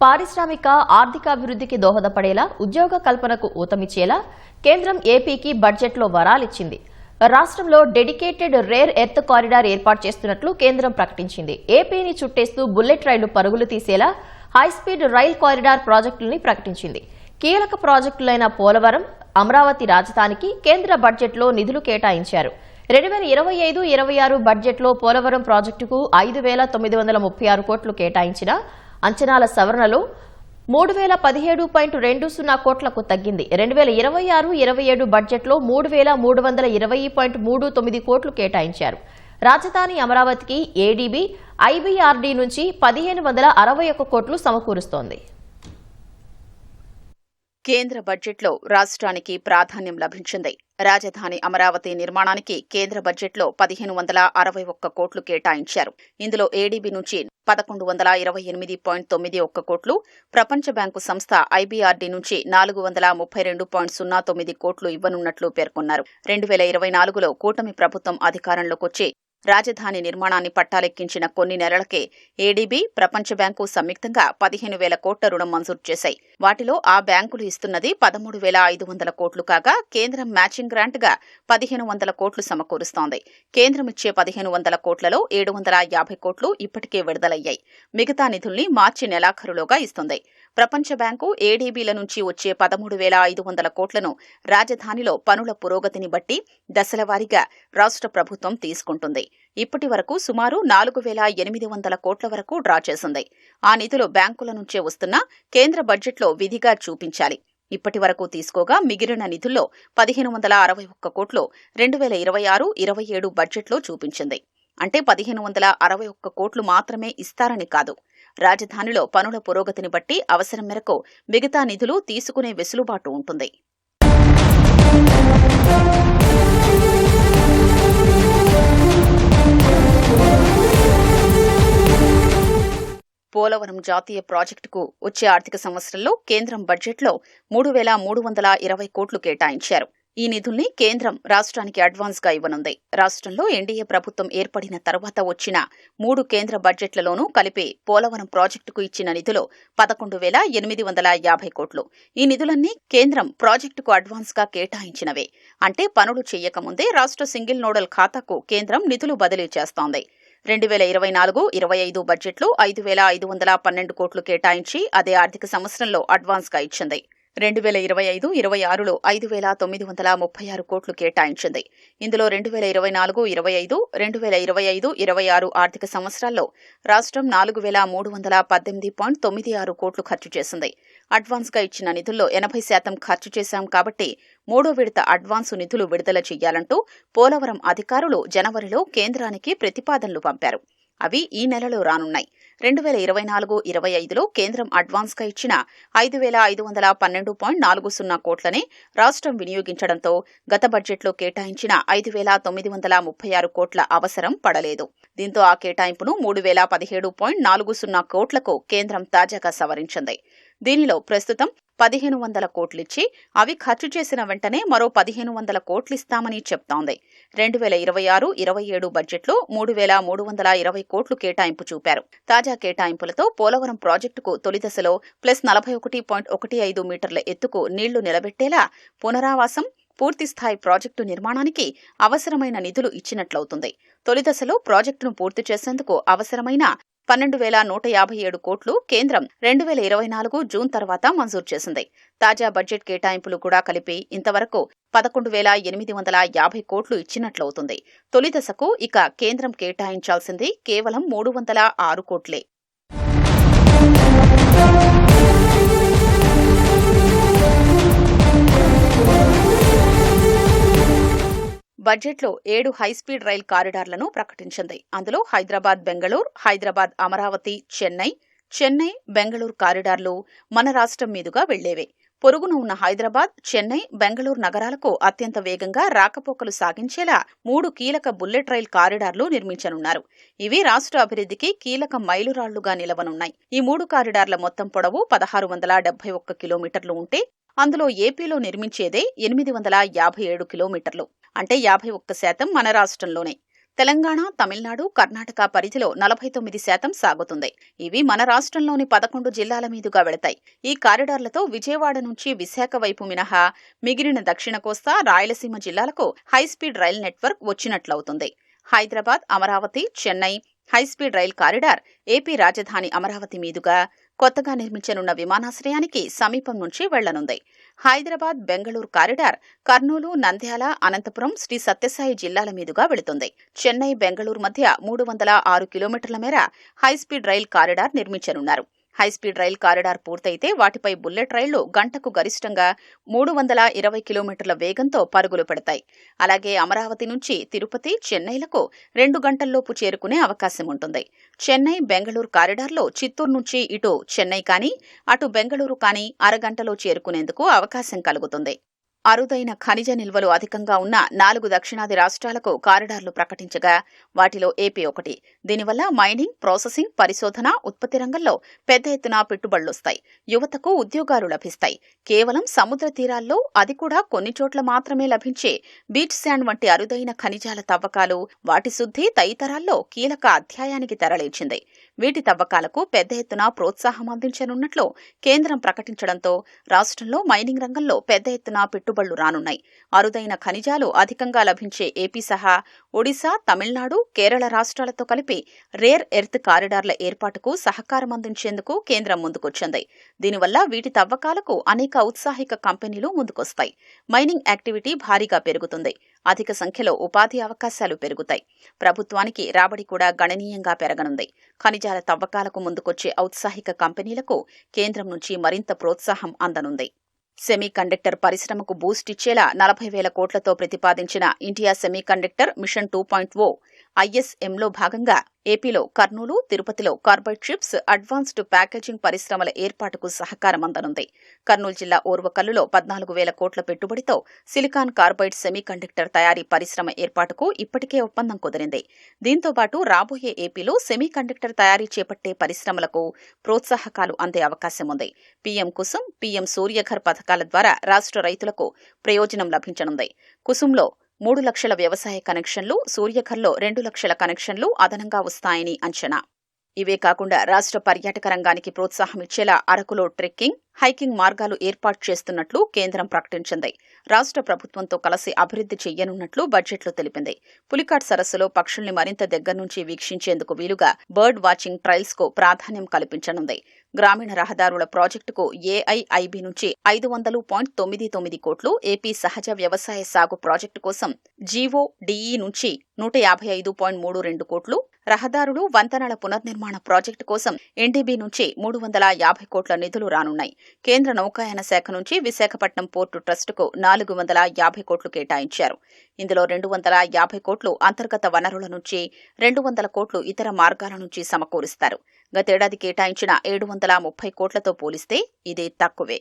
పారిశ్రామిక ఆర్థికాభివృద్ధికి దోహదపడేలా ఉద్యోగ కల్పనకు ఊతమిచ్చేలా కేంద్రం ఏపీకి బడ్జెట్లో వరాలిచ్చింది. రాష్ట్రంలో డెడికేటెడ్ రేర్ ఎర్త్ కారిడార్ ఏర్పాటు చేస్తున్నట్లు కేంద్రం ప్రకటించింది. ఏపీని చుట్టేస్తూ బుల్లెట్ రైళ్లు పరుగులు తీసేలా హైస్పీడ్ రైల్ కారిడార్ ప్రాజెక్టులని ప్రకటించింది. కీలక ప్రాజెక్టులైన పోలవరం, అమరావతి రాజధానికి కేంద్ర బడ్జెట్లో నిధులు కేటాయించారు. 2025-26 బడ్జెట్లో పోలవరం ప్రాజెక్టుకు 5,936 కోట్లు కేటాయించిన అంచనాల సవరణలో 3,017.20 కోట్లకు తగ్గింది. 2026-27 బడ్జెట్లో 3,320.39 కోట్లు కేటాయించారు. రాజధాని అమరావతికి ఏడీబీ, ఐబీఆర్డీ నుంచి 1,561 కోట్లు సమకూరుస్తోంది. కేంద్ర బడ్జెట్లో రాష్ట్రానికి ప్రాధాన్యం లభించింది. రాజధాని అమరావతి నిర్మాణానికి కేంద్ర బడ్జెట్లో 1,561 కోట్లు కేటాయించారు. ఇందులో ఏడీబీ నుంచి 1,128.91 కోట్లు, ప్రపంచ బ్యాంకు సంస్థ ఐబీఆర్డీ నుంచి 432.09 కోట్లు ఇవ్వనున్నట్లు పేర్కొన్నారు. 2024లో కూటమి ప్రభుత్వం అధికారంలోకొచ్చి రాజధాని నిర్మాణాన్ని పట్టాలెక్కించిన కొన్ని నెలలకే ఏడీబీ, ప్రపంచ బ్యాంకు సంయుక్తంగా 15,000 కోట్ల రుణం మంజూరు చేశాయి. వాటిలో ఆ బ్యాంకులు ఇస్తున్నది 13,500 కోట్లు కాగా కేంద్రం మ్యాచింగ్ గ్రాంట్గా 1,500 కోట్లు సమకూరుస్తోంది. కేంద్రం ఇచ్చే 1,500 కోట్లలో 750 కోట్లు ఇప్పటికే విడుదలయ్యాయి. మిగతా నిధుల్ని మార్చి నెలాఖరులోగా ఇస్తుంది. ప్రపంచ బ్యాంకు, ఏడీబీల నుంచి వచ్చే 13,500 కోట్లను రాజధానిలో పనుల పురోగతిని బట్టి దశలవారీగా రాష్ట్ర ప్రభుత్వం తీసుకుంటుంది. ఇప్పటి వరకు సుమారు 4,800 కోట్ల వరకు డ్రా చేసింది. ఆ నిధులు బ్యాంకుల నుంచే వస్తున్నా కేంద్ర బడ్జెట్లో విధిగా చూపించాలి. ఇప్పటి వరకు తీసుకోగా మిగిలిన నిధుల్లో 1,561 కోట్లు 2026-27 బడ్జెట్లో చూపించింది. అంటే 1,561 కోట్లు మాత్రమే ఇస్తారని కాదు. రాజధానిలో పనుల పురోగతిని బట్టి అవసరం మేరకు మిగతా నిధులు తీసుకునే వెసులుబాటు ఉంటుంది. పోలవరం జాతీయ ప్రాజెక్టుకు వచ్చే ఆర్థిక సంవత్సరంలో కేంద్రం బడ్జెట్లో 3,320 కోట్లు కేటాయించారు. ఈ నిధుల్ని కేంద్రం రాష్ట్రానికి అడ్వాన్స్గా ఇవ్వనుంది. రాష్ట్రంలో ఎన్డీఏ ప్రభుత్వం ఏర్పడిన తర్వాత వచ్చిన 3 కేంద్ర బడ్జెట్లలోనూ కలిపి పోలవరం ప్రాజెక్టుకు ఇచ్చిన నిధులు 11,850 కోట్లు. ఈ నిధులన్నీ కేంద్రం ప్రాజెక్టుకు అడ్వాన్స్గా కేటాయించినవే. అంటే పనులు చేయకముందే రాష్ట్ర సింగిల్ నోడల్ ఖాతాకు కేంద్రం నిధులు బదిలీ చేస్తోంది. 2024-25 బడ్జెట్లో 5,512 కోట్లు కేటాయించి అదే ఆర్థిక సంవత్సరంలో అడ్వాన్స్గా ఇచ్చింది. 2025-26లో 5,936 కోట్లు కేటాయించింది. ఇందులో 2024-25, 2025-26 ఆర్థిక సంవత్సరాల్లో రాష్ట్రం 4,318.96 కోట్లు ఖర్చు చేసింది. అడ్వాన్స్గా ఇచ్చిన నిధుల్లో 80% ఖర్చు చేశాం కాబట్టి 3వ విడత అడ్వాన్సు నిధులు విడుదల చెయ్యాలంటూ పోలవరం అధికారులు జనవరిలో కేంద్రానికి ప్రతిపాదనలు పంపారు. అవి ఈ నెలలో రానున్నాయి. 2024-25లో కేంద్రం అడ్వాన్స్గా ఇచ్చిన 5,512.40 కోట్లనే రాష్ట్రం వినియోగించడంతో గత బడ్జెట్లో కేటాయించిన 5,936 కోట్ల అవసరం పడలేదు. దీంతో ఆ కేటాయింపును 3,017.40 కోట్లకు కేంద్రం తాజాగా సవరించింది. దీనిలో ప్రస్తుతం 1,500 కోట్లిచ్చి అవి ఖర్చు చేసిన వెంటనే మరో 1,500 కోట్లిస్తామని చెప్తోంది. 2026-27 బడ్జెట్లో 3,320 కోట్లు కేటాయింపు చూపారు. తాజా కేటాయింపులతో పోలవరం ప్రాజెక్టుకు తొలి దశలో +41.15 మీటర్ల ఎత్తుకు నీళ్లు నిలబెట్టేలా పునరావాసం, పూర్తిస్థాయి ప్రాజెక్టు నిర్మాణానికి అవసరమైన నిధులు ఇచ్చినట్లవుతుంది. తొలి దశలో ప్రాజెక్టును పూర్తి చేసేందుకు అవసరమైన 12,157 కోట్లు కేంద్రం 2024 జూన్ తర్వాత మంజూరు చేసింది. తాజా బడ్జెట్ కేటాయింపులు కూడా కలిపి ఇంతవరకు 11,850 కోట్లు ఇచ్చినట్లవుతుంది. తొలి దశకు ఇక కేంద్రం కేటాయించాల్సింది కేవలం 306 కోట్లే. బడ్జెట్లో 7 హైస్పీడ్ రైల్ కారిడార్లను ప్రకటించింది. అందులో హైదరాబాద్-బెంగళూరు, హైదరాబాద్-అమరావతి, చెన్నై-బెంగళూరు కారిడార్లు మన రాష్ట్రం మీదుగా వెళ్లేవే. పొరుగున ఉన్న హైదరాబాద్, చెన్నై, బెంగళూరు నగరాలకు అత్యంత వేగంగా రాకపోకలు సాగించేలా 3 కీలక బుల్లెట్ రైల్ కారిడార్లు నిర్మించనున్నారు. ఇవి రాష్ట్ర అభివృద్ధికి కీలక మైలురాళ్లుగా నిలవనున్నాయి. ఈ 3 కారిడార్ల మొత్తం పొడవు 1,671 కిలోమీటర్లు ఉంటే అందులో ఏపీలో నిర్మించేదే 857 కిలోమీటర్లు. అంటే 51% మన రాష్ట్రంలోనే. తెలంగాణ, తమిళనాడు, కర్ణాటక పరిధిలో 49% సాగుతుంది. ఇవి మన రాష్ట్రంలోని 11 జిల్లాల మీదుగా వెళతాయి. ఈ కారిడార్లతో విజయవాడ నుంచి విశాఖ వైపు మినహా మిగిలిన దక్షిణ కోస్తా, రాయలసీమ జిల్లాలకు హైస్పీడ్ రైల్ నెట్వర్క్ వచ్చినట్లవుతుంది. Hyderabad, Amaravati, Chennai high speed rail corridor AP రాజధాని అమరావతి మీదుగా కొత్తగా నిర్మించనున్న విమానాశ్రయానికి సమీపం నుంచి వెళ్లనుంది. హైదరాబాద్, బెంగళూరు కారిడార్ కర్నూలు, నంద్యాల, అనంతపురం, శ్రీ సత్యసాయి జిల్లాల మీదుగా వెళుతుంది. చెన్నై, బెంగళూరు మధ్య 306 కిలోమీటర్ల మేర హైస్పీడ్ రైల్ కారిడార్ నిర్మించనున్నారు. హైస్పీడ్ రైల్ కారిడార్ పూర్తయితే వాటిపై బుల్లెట్ రైళ్లు గంటకు గరిష్టంగా 320 కిలోమీటర్ల వేగంతో పరుగులు పెడతాయి. అలాగే అమరావతి నుంచి తిరుపతి, చెన్నైలకు 2 గంటల్లోపు చేరుకునే అవకాశం ఉంటుంది. చెన్నై, బెంగళూరు కారిడార్లో చిత్తూరు నుంచి ఇటు చెన్నై కానీ, అటు బెంగళూరు కానీ అరగంటలో చేరుకునేందుకు అవకాశం కలుగుతుంది. అరుదైన ఖనిజ నిల్వలు అధికంగా ఉన్న 4 దక్షిణాది రాష్ట్రాలకు కారిడార్లు ప్రకటించగా వాటిలో ఏపీ ఒకటి. దీనివల్ల మైనింగ్, ప్రాసెసింగ్, పరిశోధన, ఉత్పత్తి రంగంలో పెద్ద ఎత్తున పెట్టుబడులొస్తాయి. యువతకు ఉద్యోగాలు లభిస్తాయి. కేవలం సముద్ర తీరాల్లో, అది కూడా కొన్ని చోట్ల మాత్రమే లభించే బీచ్ శాండ్ వంటి అరుదైన ఖనిజాల తవ్వకాలు, వాటి శుద్ధి తదితరాల్లో కీలక అధ్యాయానికి తెరలేచింది. వీటి తవ్వకాలకు పెద్ద ఎత్తున ప్రోత్సాహం అందించనున్నట్లు కేంద్రం ప్రకటించడంతో రాష్ట్రంలో మైనింగ్ రంగంలో పెద్ద ఎత్తున పెట్టుబడులు రానున్నాయి. అరుదైన ఖనిజాలు అధికంగా లభించే ఏపీ సహా ఒడిశా, తమిళనాడు, కేరళ రాష్ట్రాలతో కలిపి రేర్ ఎర్త్ కారిడార్ల ఏర్పాటుకు సహకారం అందించేందుకు కేంద్రం ముందుకొచ్చింది. దీనివల్ల వీటి తవ్వకాలకు అనేక ఔత్సాహిక కంపెనీలు ముందుకొస్తాయి. మైనింగ్ యాక్టివిటీ భారీగా పెరుగుతుంది. అధిక సంఖ్యలో ఉపాధి అవకాశాలు పెరుగుతాయి. ప్రభుత్వానికి రాబడి కూడా గణనీయంగా పెరగనుంది. ఖనిజాల తవ్వకాలకు ముందుకొచ్చే ఔత్సాహిక కంపెనీలకు కేంద్రం నుంచి మరింత ప్రోత్సాహం అందనుంది. సెమీ కండక్టర్ పరిశ్రమకు బూస్ట్ ఇచ్చేలా 40,000 కోట్లతో ప్రతిపాదించిన ఇండియా సెమీ కండక్టర్ మిషన్ 2.0 ఐఎస్ఎంలో భాగంగా ఏపీలో కర్నూలు, తిరుపతిలో కార్బైడ్ చిప్స్, అడ్వాన్స్డ్ ప్యాకేజింగ్ పరిశ్రమల ఏర్పాటుకు సహకారం అందనుంది. కర్నూలు జిల్లా ఓర్వకల్లులో 14,000 కోట్ల పెట్టుబడితో సిలికాన్ కార్బైడ్ సెమీ కండక్టర్ తయారీ పరిశ్రమ ఏర్పాటుకు ఇప్పటికే ఒప్పందం కుదిరింది. దీంతో పాటు రాబోయే ఏపీలో సెమీ కండక్టర్ తయారీ చేపట్టే పరిశ్రమలకు ప్రోత్సాహకాలు అందే అవకాశం ఉంది. పీఎం కుసుమ్, పీఎం సూర్యఘర్ పథకాల ద్వారా రాష్ట్ర రైతులకు ప్రయోజనం లభించనుంది. కుసుమ్లో 3 లక్షల వ్యవసాయ కనెక్షన్లు, సూర్యఘర్లో 2 లక్షల కనెక్షన్లు అదనంగా వస్తాయని అంచనా. ఇవే కాకుండా రాష్ట్ర పర్యాటక రంగానికి ప్రోత్సాహం ఇచ్చేలా అరకులో ట్రెక్కింగ్, హైకింగ్ మార్గాలు ఏర్పాటు చేస్తున్నట్లు కేంద్రం ప్రకటించింది. రాష్ట్ర ప్రభుత్వంతో కలిసి అభివృద్ధి చెయ్యనున్నట్లు బడ్జెట్లో తెలిపింది. పులికాట్ సరస్సులో పక్షుల్ని మరింత దగ్గర నుంచి వీక్షించేందుకు వీలుగా బర్డ్ వాచింగ్ ట్రయల్స్ కు ప్రాధాన్యం కల్పించనుంది. గ్రామీణ రహదారుల ప్రాజెక్టుకు ఏఐఐబి నుంచి 500.99 కోట్లు, ఏపీ సహజ వ్యవసాయ సాగు ప్రాజెక్టు కోసం జీఓడిఈ నుంచి 155.32 కోట్లు, రహదారులు, వంతెనల పునర్నిర్మాణ ప్రాజెక్టు కోసం ఎన్డీబీ నుంచి 350 కోట్ల నిధులు రానున్నాయి. కేంద్ర నౌకాయాన శాఖ నుంచి విశాఖపట్నం పోర్టు ట్రస్టుకు 450 కోట్లు కేటాయించారు. ఇందులో 250 కోట్లు అంతర్గత వనరుల నుంచి, 200 కోట్లు ఇతర మార్గాల నుంచి సమకూరుస్తారు. గతేడాది కేటాయించిన 730 కోట్లతో పోలిస్తే ఇదే తక్కువే.